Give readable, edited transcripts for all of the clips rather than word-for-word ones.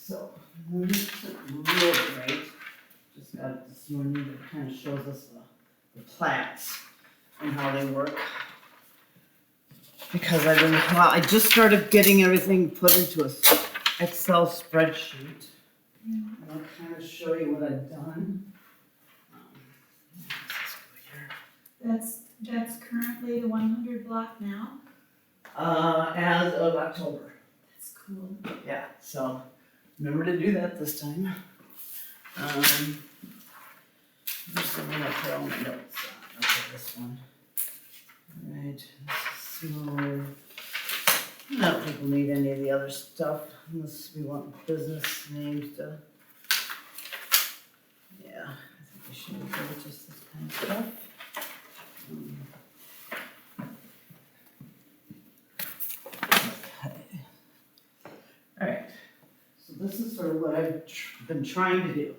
so, this isn't real great. Just got it this morning that kind of shows us the plats and how they work. Because I just started getting everything put into a Excel spreadsheet. And I'll kind of show you what I've done. That's currently the 100 block now? As of October. That's cool. Yeah, so remember to do that this time. This is the one I put all my notes on. Okay, this one. Alright, so I don't think we'll need any of the other stuff unless we want business names to. Yeah, I think we should go with just this kind of stuff. Okay. Alright, so this is sort of what I've been trying to do.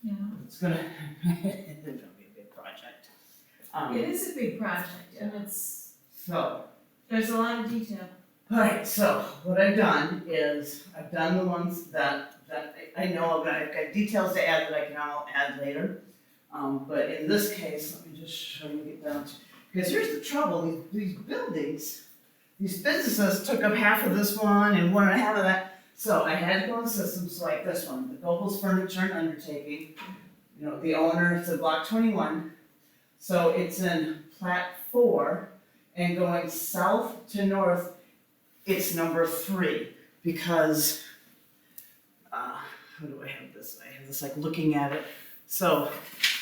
Yeah. It's gonna be a big project. It is a big project and there's a lot of detail. Alright, so what I've done is, I've done the ones that I know of, I've got details to add that I can all add later. But in this case, let me just show you, get down to, because here's the trouble, these buildings, these businesses took up half of this one and one and a half of that. So I had to go in systems like this one, the Gobles Furniture and Undertaking. You know, the owner, it's a block 21. So it's in plat 4 and going south to north, it's number 3 because, how do I have this? I have this like looking at it. So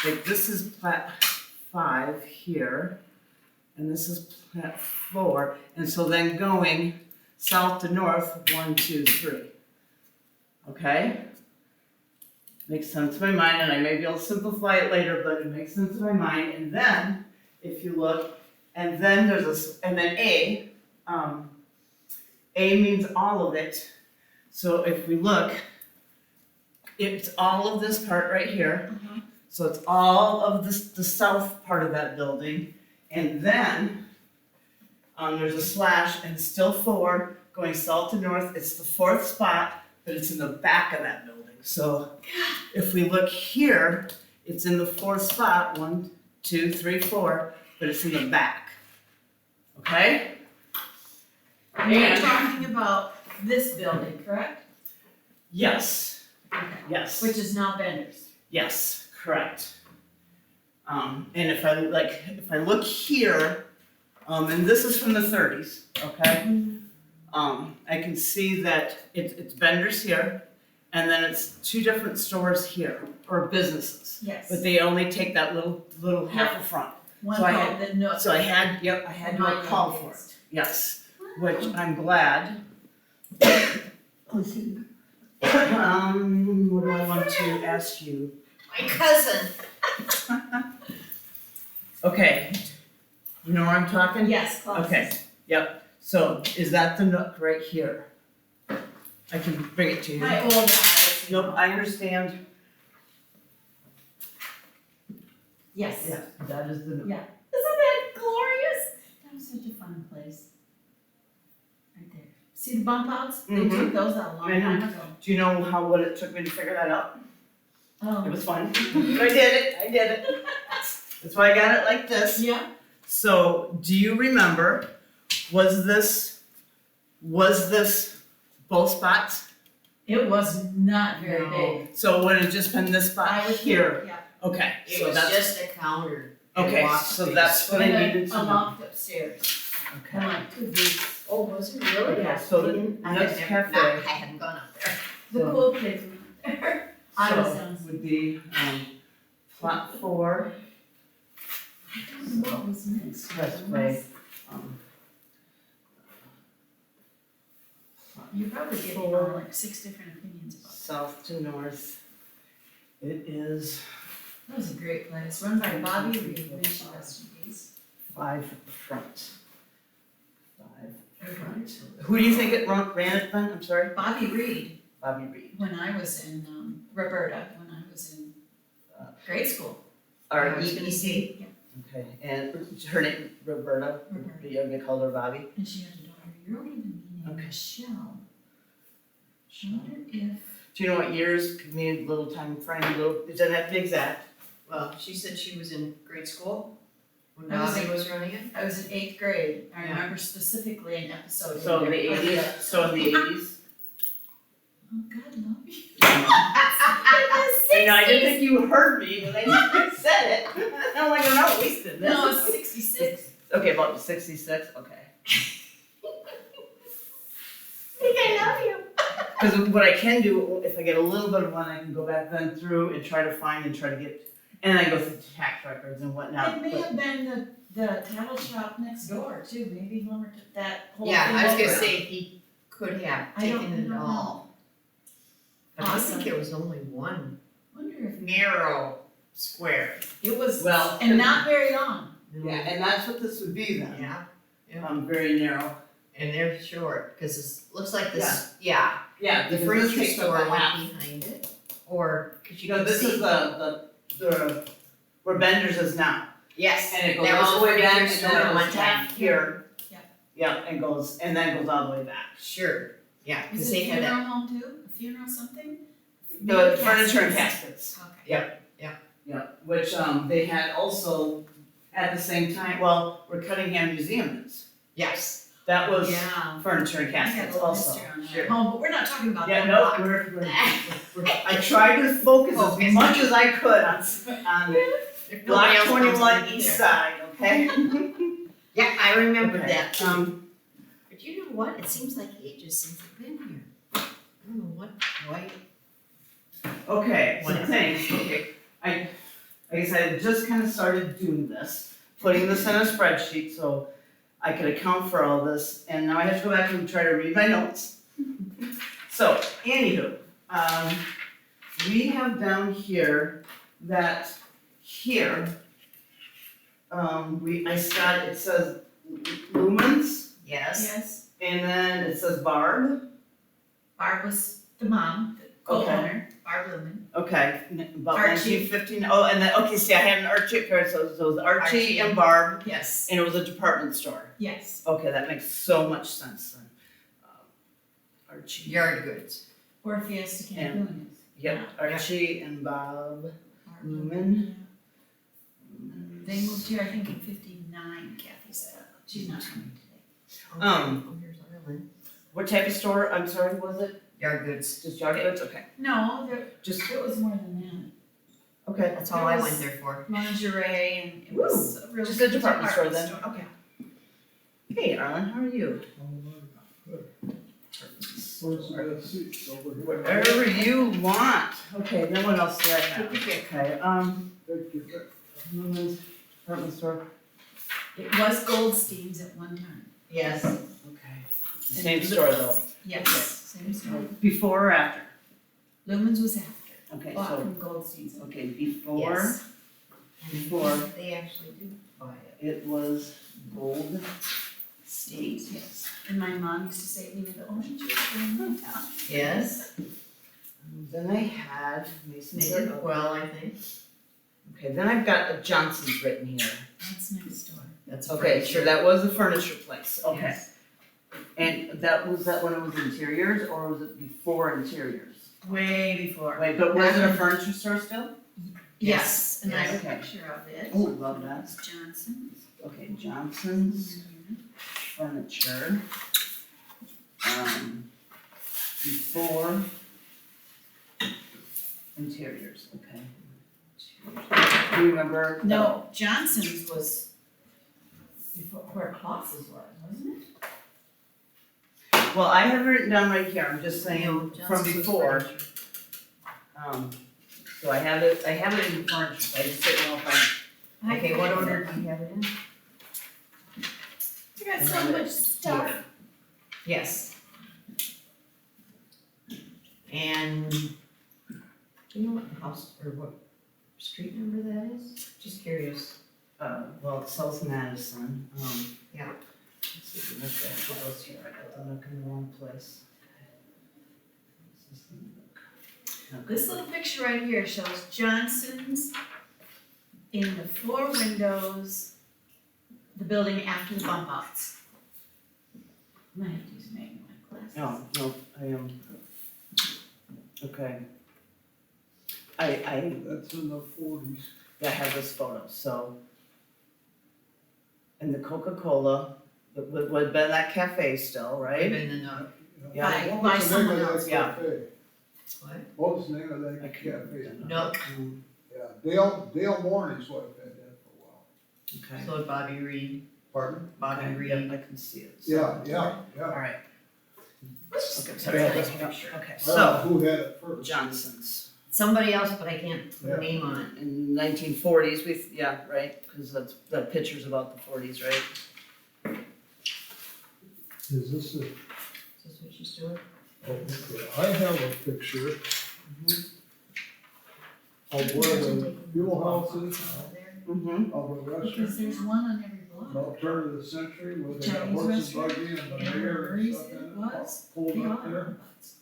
like this is plat 5 here and this is plat 4. And so then going south to north, 1, 2, 3. Okay? Makes sense in my mind, and I may be able to simplify it later, but it makes sense in my mind. And then, if you look, and then there's and then A means all of it. So if we look, it's all of this part right here. So it's all of this, the south part of that building. And then, there's a slash and still 4 going south to north. It's the 4th spot, but it's in the back of that building. So if we look here, it's in the 4th spot, 1, 2, 3, 4, but it's in the back. Okay? And you're talking about this building, correct? Yes. Okay. Yes. Which is now Bender's. Yes, correct. And if I look here, and this is from the 30s, okay? I can see that it's vendors here, and then it's 2 different stores here, or businesses. Yes. But they only take that little half of front. One so I called the Nook. So I had to do a call for it. Yes, which I'm glad. What do I want to ask you? My cousin. Okay, you know where I'm talking? Yes, close. Okay, yep, so is that the Nook right here? I can bring it to you. My old eyes. Nope, I understand. Yes. Yeah, that is the Nook. Yeah. Isn't that glorious? That was such a fun place. Right there. See the bump outs? They took those out a long time ago. Do you know what it took me to figure that out? Oh. It was fun. I did it. That's why I got it like this. Yeah. So, do you remember, was this both spots? It was not very big. So would it have just been this spot I would here? Yeah. Okay, It so was that's, just a counter. okay, so that's what I needed to A know. loft upstairs. Okay. Like 2 weeks. Oh, was it really? Okay, so the I next had never, cafe, I hadn't gone up there. The So- cool kids were there. I was so down. would be, plot 4, I don't know what was next. expressway, You're probably getting like 6 different opinions about south to north. It is that. That was a great place, run by Bobby Reed, may she rest in peace. 5 front. 5 front. Who do you think it ran it then? I'm sorry? Bobby Reed, Bobby Reed. when I was in Roberta, when I was in grade school. Or EBC. Yeah, Okay, and her name, Roberta, Roberta. you're gonna call her Bobby? And she had a daughter, you're older than me, named Okay. Michelle. I wonder if Do you know what years? Give me a little time frame, it doesn't have to be exact. Well, she said she was in grade school when I was Bobby in- was running it. I was in 8th grade. I Yeah. remember specifically an episode. in So in the there. eighties, so in the eighties. Oh, God love you. I know, I didn't think you heard me when I said it. I'm like, I'm not wasting this. No, it's 66. Okay, about 66, okay. I think I love you. Because what I can do, if I get a little bit of one, I can go back then through and try to find and try to get, and I go through tax records and whatnot. It may but- have been the tattle shop next door too. Maybe Lumber took that whole thing Yeah, I was gonna over. say he could have I don't taken it know. all. But I Awesome. think it was only one Wonder if narrow square. it was, Well, and not very long. Yeah, and that's what this would be then. Yeah, Very narrow. and they're short, cause it looks like this, yeah, Yeah, the because this furniture takes up store the went half. behind it. Or, cause you No, can this see. is the, where Bender's is now. Yes, And it goes that was all the the way back, furniture and store then at it one goes time. half here. Yeah. Yeah, and then goes all the way back. Sure, yeah, Was cause it they a had funeral that, home too? A funeral something? The Maybe furniture and caskets. caskets. Okay. Yeah, which, they had also at the same time, well, where Cunningham Museum is. yes, That was Yeah. furniture and I got a caskets little also. history on that. Sure. Oh, but we're not talking about Yeah, that no, block. I tried to focus as Focus. much as I could on If nobody Block else wants 21 it east either. side, okay? Yeah, I remember Okay, that too. But you know what, it seems like ages since I've been here. I don't know what, why, Okay, so Whatever. thanks, okay. I guess I just kind of started doing this, putting this in a spreadsheet so I could account for all this, and now I have to go back and try to read my notes. So, anywho, we have down here that here, it says lumens, yes, Yes. and then it says Barb. Barb was the mom, the Okay. co-owner, Barb Lumen. Okay, about Archie. 1915. Oh, and then, okay, see, I had an Archie card, so it was Archie Archie. and Barb, Yes. and it was a department store. Yes. Okay, that makes so much sense then. Archie. yard goods. Or Fiesta Yeah. Cancun is. Yep, Archie and Bob Barb Lumen. They moved here, I think, in 59, Kathy said. She's not coming today. Oh, here's Ireland. What type of store, I'm sorry, was it? Yard goods, Just yard goods, okay. No, Just, it was more than okay. that's all I went there for. that. Lingerie and it was a really. Just a department store then, store. okay. Hey, Arlen, how are you? Whatever you want. Okay, then what else do I have? Okay, Lumen's department store. It was Goldstein's at one time. Yes, Okay. It's the same store though. Yes, same store. Before or after? Lumen's was after, Okay, bought so, from Goldstein's. okay, before yes. And Before. they actually do buy it. it was Gold State. Yes. And my mom used to say, we were the orange juice in my town. Yes, Then I had Mason's. they did well, I think. Okay, then I've got a Johnson's written here. That's next door. That's Okay, furniture. sure, that was the furniture place, okay. Yes. And that when it was interiors or was it before interiors? Way before. Wait, but was it a furniture store still? Yes, and I have a Okay. picture of it. Oh, love that. It's Johnson's. Okay, Johnson's Furniture. Before interiors, okay. Do you remember? No, Johnson's was before where Claus's was, wasn't it? Well, I have it written down right here, I'm just saying from Johnson's was before. furniture. So I have it in furniture, I just didn't know if Okay, what order do you have it in? You got so much stuff. Yes. And do you know what house or what street number that is? Just curious. well, it's South Madison, Yeah. Let's see if this actually goes here, I got the nook in the wrong place. This is the nook. This little picture right here shows Johnson's in the 4 windows, the building after the bump outs. I might have to use magnifying glass. No, I am. Okay. I That's in the 40s. have this photo, so. And the Coca-Cola, would have been that cafe still, right? In the note. Yeah. What By was the name someone of else. that Yeah. cafe? What? What was the name of I that can't cafe? remember. Nook. Yeah, Dale Morning's wife had that for a while. Okay. So Bobby Reed. Pardon? Bobby Okay, Reed. yep, I can see it. So- Yeah. Alright. That's Okay, a sorry. nice Okay, picture. I don't so, know who had it first. Johnson's. Somebody else, but I can't put Yeah. a name on it. In 1940s, right, because that's, the picture's about the 40s, right? Is this a, Is this what she's doing? oh, okay, I have a picture of where the fuel house is Mm-hmm. of a Because restaurant. there's one on every block. About turn of the century, where they got Chinese horse and restaurant? buggy and the Yeah, mayor and Murray's stuff in it it, was. pulled They all up there. are.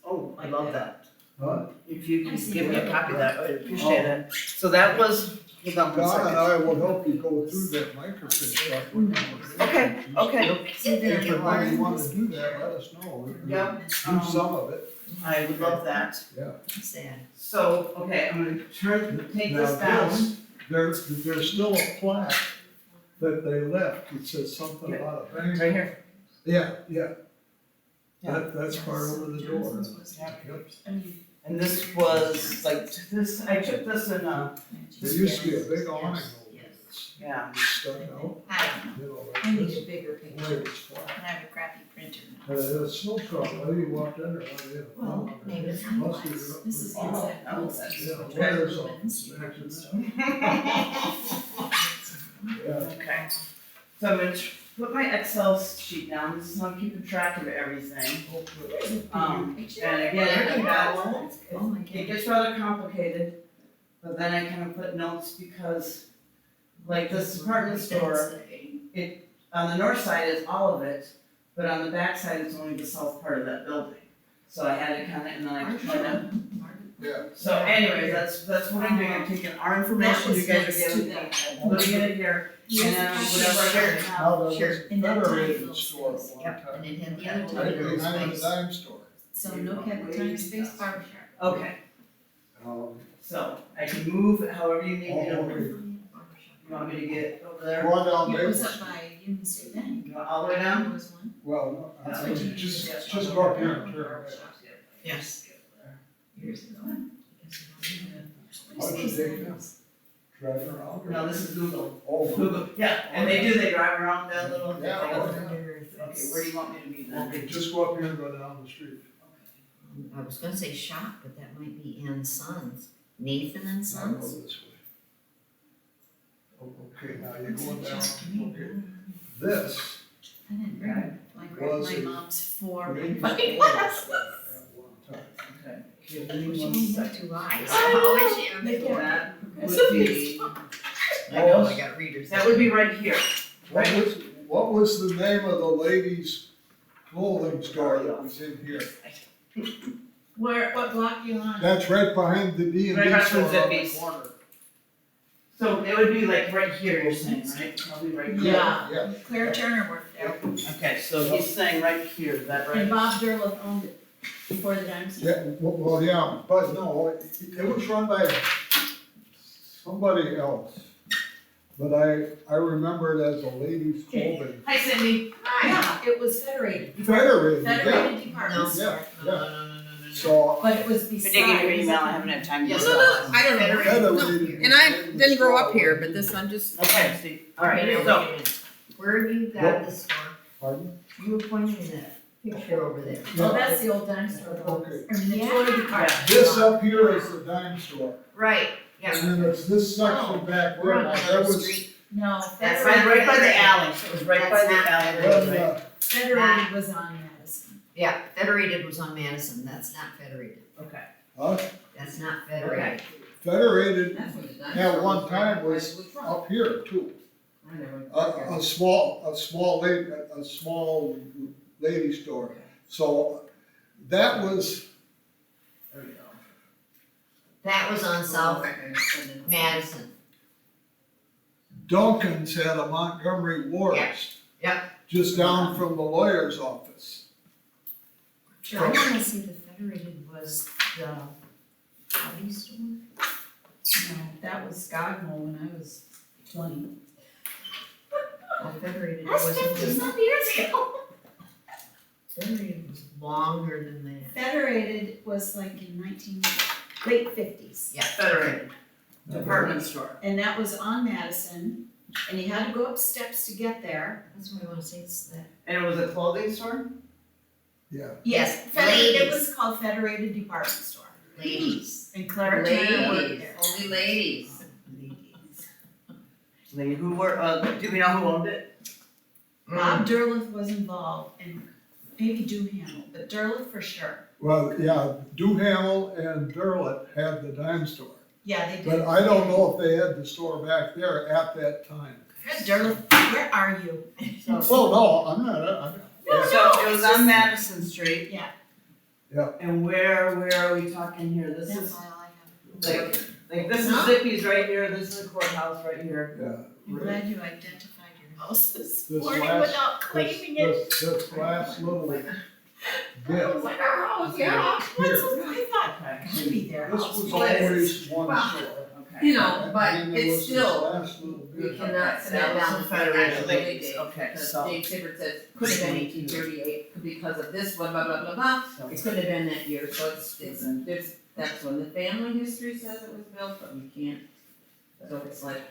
Oh, I love that. Huh? If you can I've seen give me a it. copy of that, I'd appreciate it. So that was, hold on one Don and second. I will help you go through that microfiche stuff. Okay, okay. See, they If get and when you one. wanna do that, let us know. We can Yep. Do some of it, I would love that. yeah. Sad. So, okay, I'm gonna take this Now, down. there's still a plaque that they left, it says something about a bank. Right here. Yeah. Yeah. That's part over the door. Johnson's was- Yep. I mean, And this was like, this, I took this in, There used to be a big awning over Yes. it. yeah. Stuck out, I don't know. you know, I like need this, a bigger the way picture. it's flat. I have a crappy printer now. A snow truck, lady walked in there, one day, and Well, found maybe it. it's Must be This up is there. inside Oh, Bill's. that's- Yeah, It's wires got off. ribbons, you can Imagine stuff. Yeah. Okay. So I'm gonna put my Excel sheet down, this is how I'm keeping track of everything. There's a bigger picture. And again, I got, Oh my it goodness. gets rather complicated, but then I kind of put notes because, like this department store, on the north side is all of it, but on the back side it's only the south part of that building. So I had to kind of, and then I tried to, Yeah. so anyways, that's what I'm doing, I'm taking our information you guys are giving me, I'm putting it in here, and then whatever I get Now, there was Sure. a In that tiny Federated little store at space. one Yep, time. and it had the other Right tiny little behind the space. dime store. So no cap, tiny space barber shop. Okay, Um, so I can move it however you need me to Oh, move. okay. You want me to get over there? Go on down It Maple was up Street. by Union State Bank. You want all the way There down? was one. Well, That's no, what you just go up here and turn right. Yes. Years ago. How did you take them? Driving around? No, this is Google. Oh, Google, yeah, and they drive around that little thing. Yeah, Okay, okay. where do you want me to be then? okay, just go up here and go down the street. I was gonna say shop, but that might be Ann Sons. Nathan and I'll go Sons? this way. Oh, okay, now you're going down, okay. This I didn't bring it. Like Was my it mom's four. ladies' My toilet glasses. at one time. Okay, give me She one only second. had 2 eyes. How is she on They the can't- floor? That would be, I know, I got readers. that would be right here. What was the name of the ladies' clothing store that was in here? Where, what block you on? That's right behind the D and Right D across store from on the Zippy's. corner. So it would be like right here, you're saying, right? Probably right here. Yeah. Yeah, Claire Turner worked there. Okay, so he's saying right here, is that And right? Bob Durlow owned it before the dime store. yeah, well, yeah, but no, it was run by somebody else. But I remember it as a ladies' clothing. Hi Cindy. Yeah, it was Federated. Federated, yeah, Federated Department No. Store. yeah. So But it was I beside. did get your email, I haven't had time to. Yes, look. I don't know. Federated. And I didn't grow up here, but this, I'm just, Okay, see, alright, Okay, now so, wait a minute. Where have you got this store? Pardon? You were pointing in that picture over there. Oh, that's the old dime store. Okay. I mean, the Yeah. toy department. This up here is the dime store, Right, yeah. and then it's this section back We're there, on now another that was, street. No, that's Federated. right by the alley, so it was right by That's the not alley, well, right? Federated was on Madison. Yeah, Federated was on Madison, that's not Federated. Okay. That's not Federated. Federated that's what it at one time was up here too. I never. A small lady store. So that was, There we go. That was on South Okay, and then- Madison. Duncan's had a Montgomery Ward's. Yeah, Just down from the lawyer's office. I wanna see the Federated was the Hobby store? No, that was Skagmo when I was 20. Oh, Federated That's wasn't 50 just, some years ago. Federated was longer than that. Federated was like in late 50s. Yeah. Federated department store. And that was on Madison, and you had to go up steps to get there. That's what I wanna say, it's that. And it was a clothing store? Yeah. Yes, Federated, it ladies. was called Federated Department Store. Ladies. And Clara Turner worked Ladies, there. only ladies. Like, who were, do we know who owned it? Bob Derleth was involved, and maybe Duhamel, but Derleth for sure. Well, yeah, Duhamel and Derlett had the dime store, Yeah, they did. but I don't know if they had the store back there at that time. Fred Derleth, where are you? Well, no, I'm not, No, So it it's was just- on Madison Street. Yeah. Yeah. And where are we talking here? This That's is, all I have. like this is Zippy's right here, this is the courthouse right here. yeah. I'm glad you identified your house this This morning last- without claiming it. This last little bit. I was like, our house, yeah. Here. I thought, Okay. gotta be their This house. was Well, it's- always one well, store. Okay. You know, And but then there it's was this still, last little you bit. cannot set That was down the the Federated actual ladies. date. Okay, Because so- Dave Tibbert says, could have been 1838, because of this, blah, blah, blah, blah, blah. So- It could have been that year, so there's, that's when the family history says it was built, but we can't. So it's like,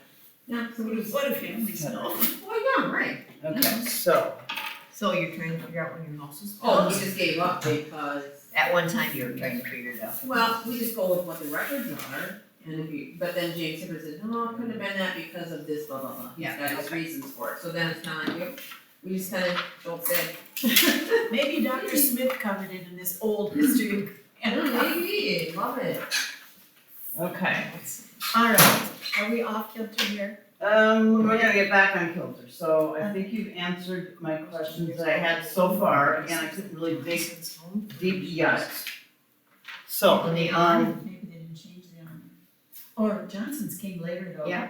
yeah, so we just, What do families know? well, yeah, right. Okay, so, So you're trying to figure out when your house was built? Oh, we just gave up because, At one time you were trying to figure it out. well, we just go with what the records are. And if you, but then James Tibbert said, no, it couldn't have been that because of this, blah, blah, blah. He's got his reasons for it. So then it's kind of like, we just kind of don't say, Maybe Dr. Smith covered it in this old history. maybe, love it. okay. All right, are we off kilter here? We're gonna get back on kilter, so I think you've answered my questions that I had so far, again, I couldn't really dig deep yet. So, Maybe they didn't change them. Or Johnson's came later though. Yeah.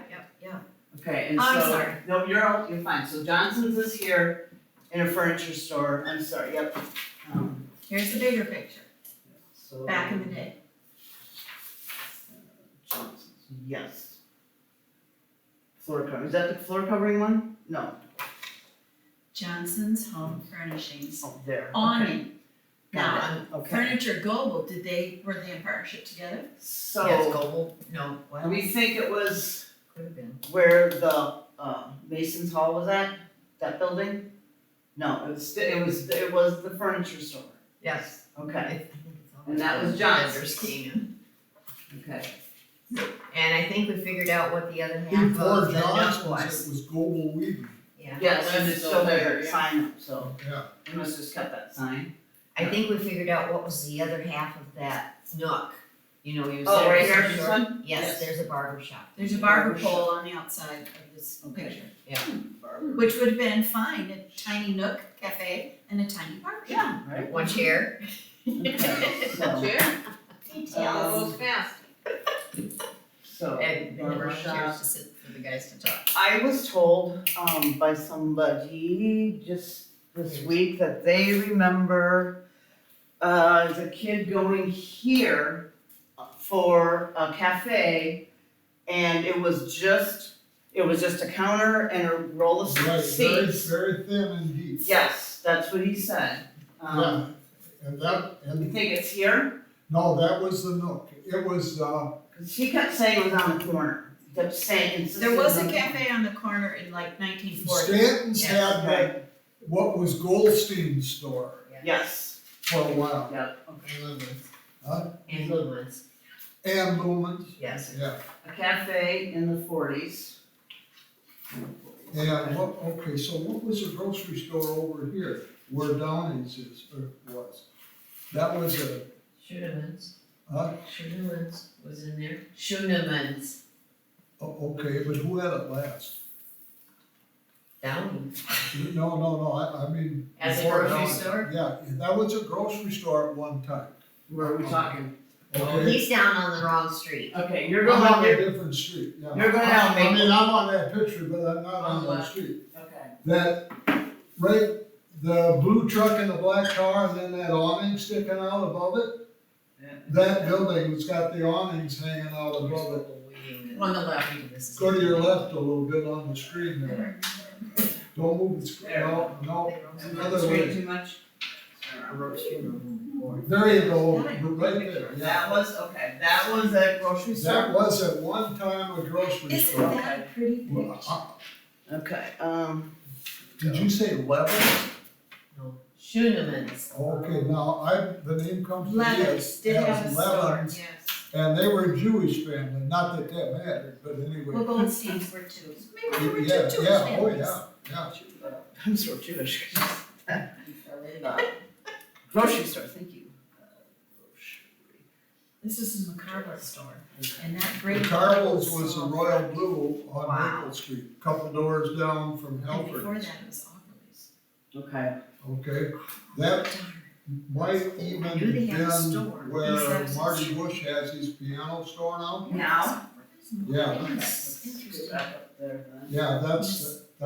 okay, and I'm so, sorry. no, you're fine, so Johnson's is here in a furniture store, I'm sorry, yep. Here's the bigger picture, So. back in the day. Johnson's, yes. Floor cover, is that the floor covering one? No, Johnson's Home Furnishings, oh, there, okay. awning. Got Now, it, okay. Furniture Global, were they in partnership together? Yes, So, Global, no, what? we think it was Could have been. where the Mason's Hall was at, that building? No, it was the furniture store, Yes. okay, I think it's all And that was the Johnson's. vendors came in. okay. And I think we figured out what the other half Before of the nook Johnson's, was. it was Global Weaving, Yeah. Yes, Well, and it's it's still there, there, yeah. sign up, so yeah. we must just cut that sign. I think we figured out what was the other half of that nook. You know, you Oh, said right it's here, a this short- one? Yes, Yes. there's a barber shop. There's a barber pole on the outside of this Okay. picture. Yeah. Which would have been fine, a tiny nook cafe and a tiny barber shop. Yeah, right? One chair. Okay, so, Chair, Details. goes fast. so, And barber barber shop. chairs to sit for the guys to talk. I was told, by somebody just this week that they remember, as a kid going here for a cafe, and it was just a counter and a roll of Right, very, seats. very thin and deep. Yes, that's what he said. Yeah, and that, You and, think it's here? no, that was the Nook, it was, 'Cause he kept saying it was on the corner. He kept saying, insisting There was it a on the cafe on the corner in like 1940. Stanton's Yes, had okay. that, what was Goldstein's store Yes, for a while, yep, okay. And lumens. huh? And lumens, And Lumen's, yes. yeah. A cafe in the 40s. And what, okay, so what was the grocery store over here, where Downey's is, or was? That was a, Schoonemans, huh? Schoonemans was in there. Schoonemans, Okay, but who had it last? Downing. No, I mean. As a before grocery Downey. store? Yeah, that was a grocery store at one time, Where are we talking? okay? He's down on the wrong street. Okay, you're I'm going, on a you're, different street, yeah. you're going down I Maple. mean, I'm on that picture, but I'm not On on that what? street. Okay. That, right, the blue truck and the black car, and then that awning sticking out above it, that building that's got the awnings hanging out above it. On the left. Go to your left a little bit on the screen there. Don't move the screen, no, other Screen way. too much? There you go, right there, That yeah. was, okay, that was a grocery store. That was at one time a grocery Isn't store. that a pretty Well, picture? Okay, Did you say Levis? Schooneman's. Okay, now the name comes to me Levis as did have a store, Levins, yes. and they were a Jewish family, not that that mattered, but anyway. Well, Goldsteins were too. Maybe there were two Yeah, Jewish yeah, families. oh, yeah. I'm so Jewish. Grocery store, thank you. Grocery. This is McCarville's store, and that great. Carl's was a Royal Blue on Wow. Maple Street, couple doors down from And before Helford's. that, it was Auberly's. Okay, Okay, that might even I knew they had a been store. He where said it was Marty a- Bush has his piano store now. Now? Yeah. okay, Yes, let's interesting. get back up there then. Yeah,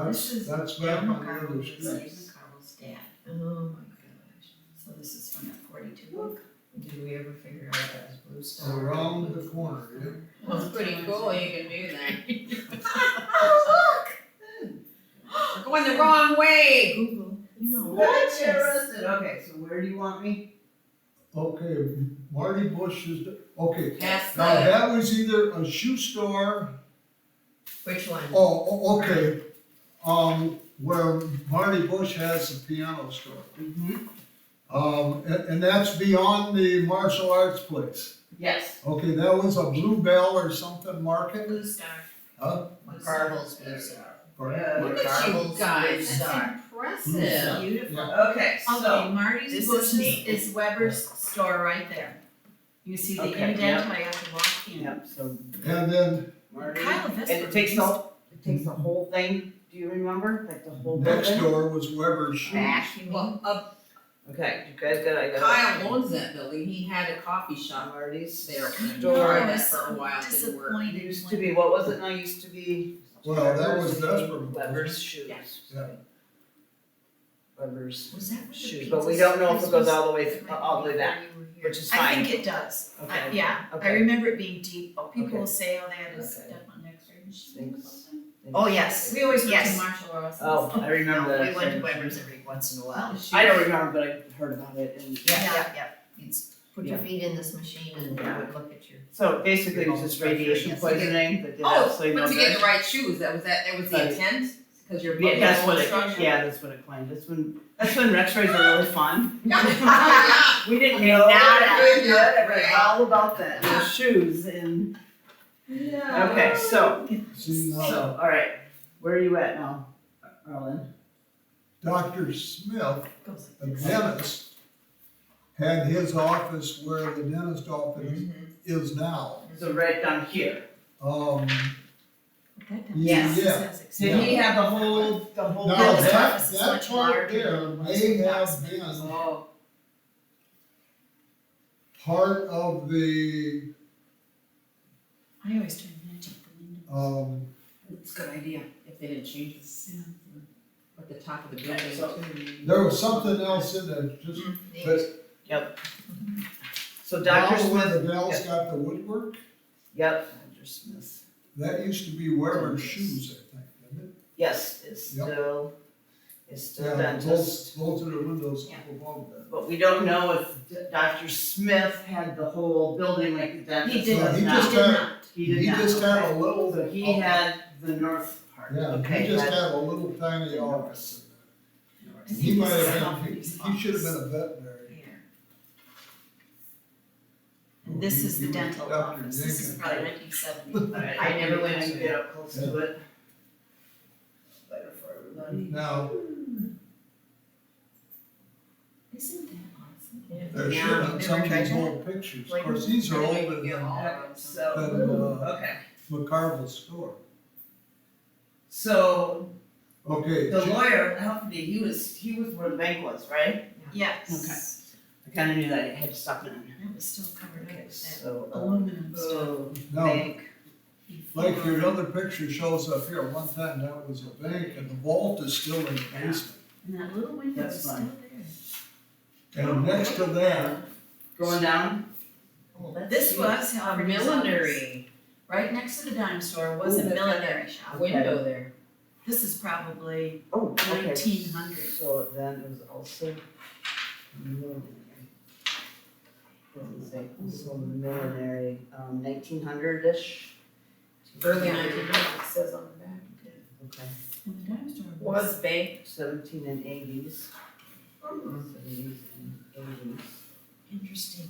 This is that's Bill back on the McCarville, other Steve street. McCarville's dad. Oh my gosh. So this is from that 42 book. Did we ever figure out that was Blue Star? Around the corner, yeah. Well, it's pretty cool, you can do that. Oh, We're going the wrong way. Google, you know. What's interested? Okay, so where do you want me? Okay, Marty Bush is, okay, Past now the, that was either a shoe store, Which one? okay, where Marty Bush has a piano store. Mm-hmm. And that's beyond the martial arts place. Yes. Okay, that was a Bluebell or something market? Blue Star. Huh? McCarville's Blue Star. Yeah. look at you McCarville's guys, Blue that's Star. impressive. Beautiful. Okay, so, Okay, Marty's This is Bushes neat. is Weber's store right there. You see the Okay, indent, I have to walk in. yep, so And then Marty. Kyle And Vesper. it takes the whole thing, do you remember? Like the whole next building? door was Weber's Shoes. Back, you mean? Well, Okay, you guys got, I got. Kyle owns that building, he had a coffee shop Marty's there, I store. know, I tried that was for a so while, it didn't work. disappointed Used when- to be, what was it now, used to be? Well, that was Weber's Vesper. Weber's Shoes. Yeah. Weber's Was that where the Shoes, pizza but we don't know if it place goes was? all the way, all the way back, which is fine. I think it does. Okay. Yeah, I Okay. remember it being deep, but people Okay. will say, oh, that is Okay. step on X-ray Thanks. Oh, yes. We always went to Yes. martial arts. Oh, I remember that. We went to Weber's every once in a while. I don't remember, but I heard about it and. Yeah. You'd put your Yeah. feet in this machine and it Yeah. would look at your. So basically it was just radiation Yes. poisoning that did Oh, absolutely no but to get good. the right shoes, that was the Right. intent, cause you're. Yeah, that's what it, structure. yeah, that's what it claimed, that's when X-rays are really fun. Yeah. We didn't know know that. that, Yeah. right, all about that, the shoes and, okay, so, See, now, so, all right, where are you at now, Arlen? Dr. Smith, Goes a like this. dentist, had his office where the dentist office Mm-hmm. is now. So right down here, Um, That does- Yes. it Yeah. says did he have the whole now Dentist that, office is that much part larger there than may most have hospitals. been Oh, part of the, I always turn the magic window. it's a good idea, if they didn't change this, at the top of the building Okay, so- too. there was something else in there, just, but so now Dr. where Smith, the Bell's got the woodwork, yep, Dr. Smith, that used to be Weber's Shoes, I think, didn't it? yes, it's Yep. still Yeah, dentist. those are the windows Yeah. up above that. But we don't know if Dr. Smith had the whole building like the dentist He did does he now. just He did had- not. He did He not, just had okay. a little. So he had the north part, Yeah, okay. he just had- had a little tiny office in I there. think He might this is have been, somebody's he should have office. been a veterinary. Here. And this is the He was dental Dr. office, this is Jenkins. probably 1970. Alright, I never went I to can it. get up close to it. Better for everybody. Now, Isn't that awesome? they're Yeah, showing never some of tried these that. old pictures, of Like, course, these are maybe we older can get than, all of them. Okay, so, okay, McCarville's store. so Okay, the lawyer, Humphrey, he was where the bank was, right? Yes. I kinda knew that, I had to stop it. That was still covered up Okay, with that so, aluminum stuff. oh, now, bank, like your other picture shows up here, one time that was a bank and the vault is still in the basement. And that little window That's is still fine. there. And next to that, going down, Oh, that's This huge. was A Halford's office. millinery Right next to the dime store was a Ooh, millinery shop. window there. This is probably Oh, okay. 1900. So then it was also millinery. Doesn't say, so millinery, 1900-ish. Early 1900s, it says on the back. Okay. And the dime store Was bank. 17 and 80s. 70s and 80s. interesting.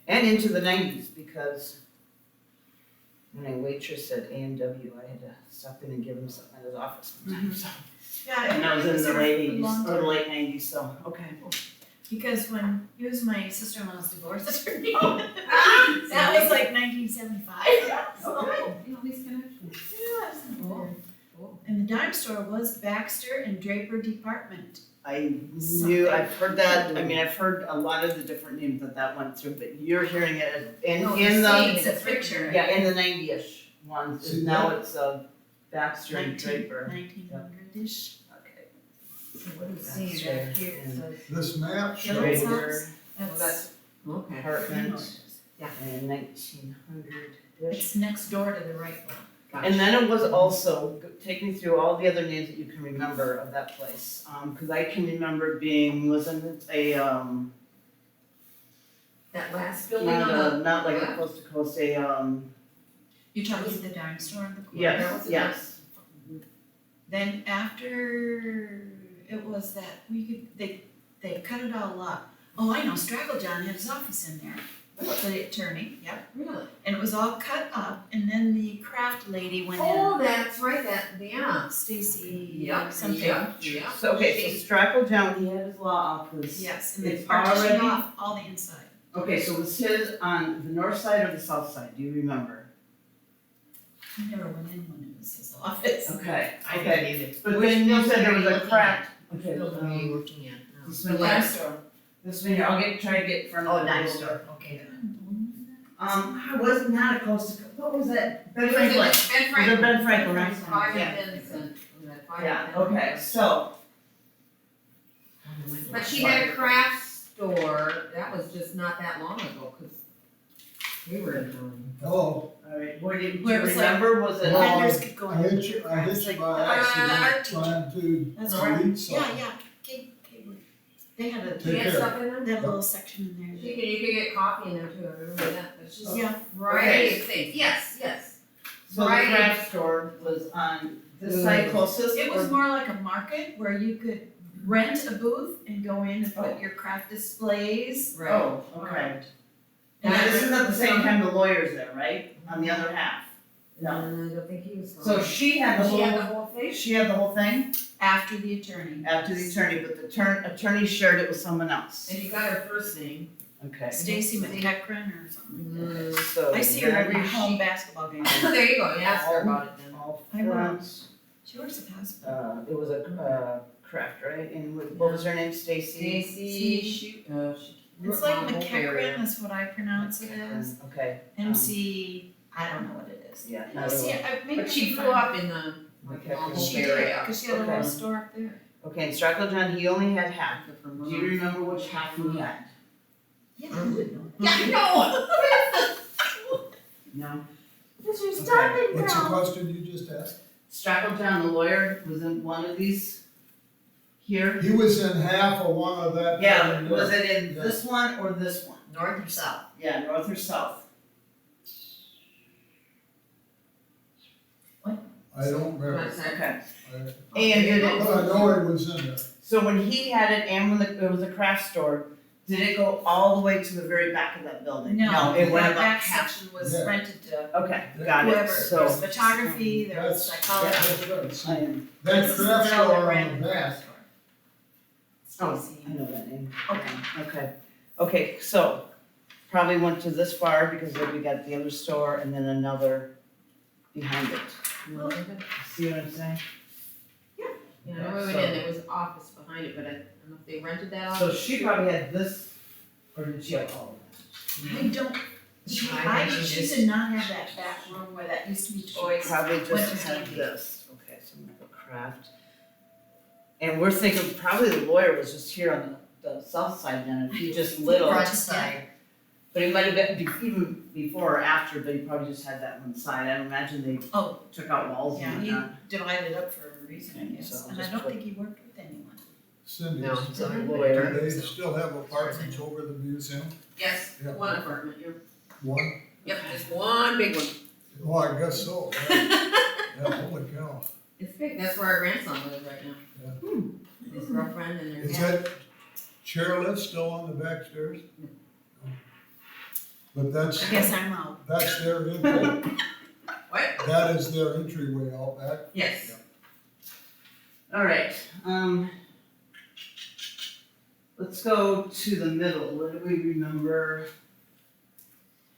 And into the 90s, because when I waitress at A&W, I had to stop in and give him something at his office one time, so. Yeah, And that was in the here late for a long 80s, or the time. late 90s, so, okay. Because when he was my sister-in-law's divorce attorney, Ah, that was like 1975. So, Okay, you know, these connections. yeah, that's not Cool. bad. Cool. And the dime store was Baxter and Draper Department. I knew, I've heard that, I mean, I've heard a lot of the different names that went through, but you're hearing it in No, in the the, same. It's a picture. yeah, in the 90-ish ones, See now that? it's Baxter and Draper. 1900-ish. Okay. So what do you see back here? It says, This map Yeah, shows, that's Draper oh, that's, okay. apartment, and 1900-ish. It's next door to the right one. Gotcha. And then it was also, take me through all the other names that you can remember of that place, cause I can remember being, wasn't it That last building on the. not like a left? coast to coast, You're talking the dime store in the corner? yes, was a yes. Then after it was that they cut it all up. Oh, I know, Straggle John had his office in there, the attorney, yep. Really? And it was all cut up, and then the craft lady went Oh, in, that's right, that, yeah. Stacy Yep, something. yep. So, okay, so Strackle John, he had his law office. Yes, and they It's partitioned already- off all the inside. Okay, so was his on the north side or the south side, do you remember? I never went in when it was his office. Okay, I okay. didn't either. But Which then you building said there are was you a looking crack. Which Okay, building are you looking at now? this The one, last store. this one here, I'll try to get front of Oh, the dime door. store, okay. I was not a coast to coast, what was that? Ben It was Franklin. Ben Was it Franklin. Ben Franklin, right? Five Yeah. and Vincent. We had five Yeah, and Vincent. okay, so, But she had a craft store, that was just not that long ago, cause we were in town. hello, alright, what do you Where it was like- remember, was it? Well, Vendors could go in. I hit and you, get I hit crafts, you like by art accident teacher. trying to That's delete something. Yeah, yeah, they had Take You had care. stuff in there? that little section in there. You could get coffee in there too, I remember that, it's just Yeah, variety of things, yes. So the Right. craft store was on this side closest? it was or- more like a market where you could rent a booth and go in and put your craft displays. Right. Oh, okay. And And this is then- at the same time the lawyer's there, right? On the other half? No. I don't think he was. So she had the She had the whole, whole thing? she had the whole thing After the attorney. after the attorney, but the attorney shared it with someone else. And you got her first name. Okay. Stacy McEachran or something. So I see her every then home basketball game. There you go, you asked her about it then. all I will. front, She works at the hospital. it was a craft, right? And what was her name, Stacy? Stacy, she. It's like wrote my whole area. McEachran is what I pronounce it as. Okay. MC, I don't know what it is. Yeah. I see, maybe But she I can grew find up in the, like, Okay. whole She did, area. cause she had a Okay. little store up there. Okay, and Strackle John, he only had half. From Do you remember which half he had? Yeah, I would know. Yeah, no. No? This is Okay. stopping What's the ground. question you just asked? Strackle John, the lawyer, was in one of these here? He was in half of one of that. Yeah, building was there. it in this one or this one? North or south? Yeah, north or south? I don't remember. Okay. I- And did But I it, know it was in there. so when he had it and when it was a craft store, did it go all the way to the very back of that building? No, It went that about back half. section was Yeah. rented to Okay, got it, whoever, so. there was photography, there was That's- psychology. That's right. I See, am, that This is craft the girl that store ran on the the craft back, store. oh, Stacy. I know that name. Okay. Okay, so probably went to this far because then we got the other store and then another behind it. See what I'm saying? Yeah, I know we went in, there was an office behind it, but I don't know if they rented that So office. she probably had this, or did she have all of I don't, she did not have that back room where that used to be that? toys. Probably What just is had handy? this, okay, so I'm gonna put craft. And we're thinking probably the lawyer was just here on the south side then, if he just little. Front side. But he might have been even before or after, but he probably just had that one side. I imagine they Oh, took out walls yeah, and he whatnot. divided up for a reason, I guess, So and I just don't put- think he worked with anyone. Cindy, No, it's not do there. they still have apartments over the museum? Yes, Yeah. one apartment, yeah. One? Yep, just one big one. Oh, I guess so. Yeah, holy cow. It's big, that's where our grandson lives right now. His girlfriend and their Is cat. that chairlift still on the back stairs? But that's, I guess I'm out. that's their entry, What? that is their entryway out back. Yes. All right, let's go to the middle. What do we remember?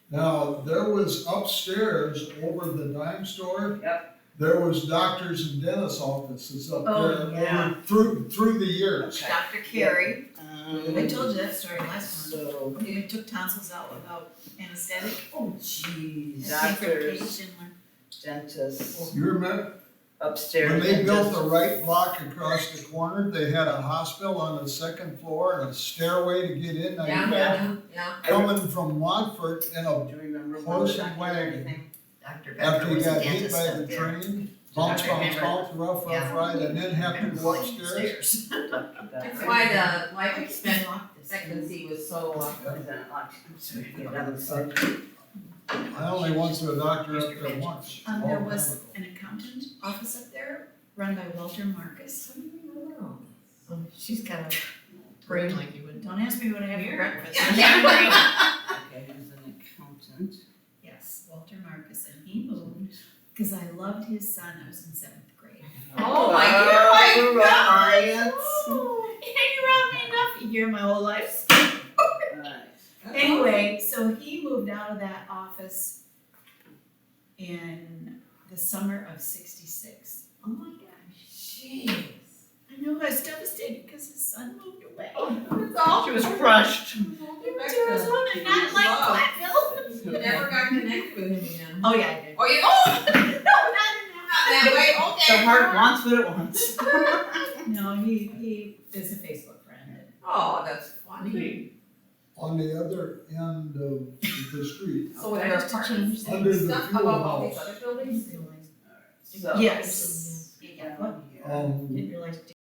Now, there was upstairs over the dime store. Yep. There was doctors and dentist offices up Oh, there yeah. through the years. Okay. Dr. Carey, I Um, told you that story last time. So, He took tonsils out without anesthetic. oh jeez, That came from Kate doctors, Schindler. dentists, You remember, upstairs when they built the dentists. right block across the corner, they had a hospital on the second floor and a stairway to get in. Now, you Yeah, imagine yeah. coming from Montfort in a, Do you remember Horse when and the wagon. anything? Dr. after Becker you was a got hit dentist by up the there. train, bounce, I bounce, remember. bounce, rough, Yeah. ride, and then have to Remember go going upstairs. That's why the life I expectancy was so, Is that locked? I'm sorry, get down the side. I only went to a doctor up there once. There all was chemical. an accountant office up there run by Walter Marcus. Oh, she's kind of brain like you would. Don't ask me what I have for breakfast. Okay, who's an accountant? Yes, Walter Marcus, and he moved, because I loved his son, I was in 7th grade. Oh my God. Reliance. You robbed me enough to hear my whole life. Alright. Anyway, so he moved out of that office in the summer of '66. Oh my gosh. Jeez. I know, I was devastated because his son moved away. That's all. She was crushed. He went to Arizona, not like Platteville. You never got connected with him again. Oh, yeah, I did. Oh, yeah, oh, No, not that way, okay. The heart wants what it wants. No, he is a Facebook friend. Oh, that's funny. On the other end of the street, So with their Just to apartments, change under the stuff fuel about all these house. other buildings? So. Yes. Yeah, what? Um, Didn't realize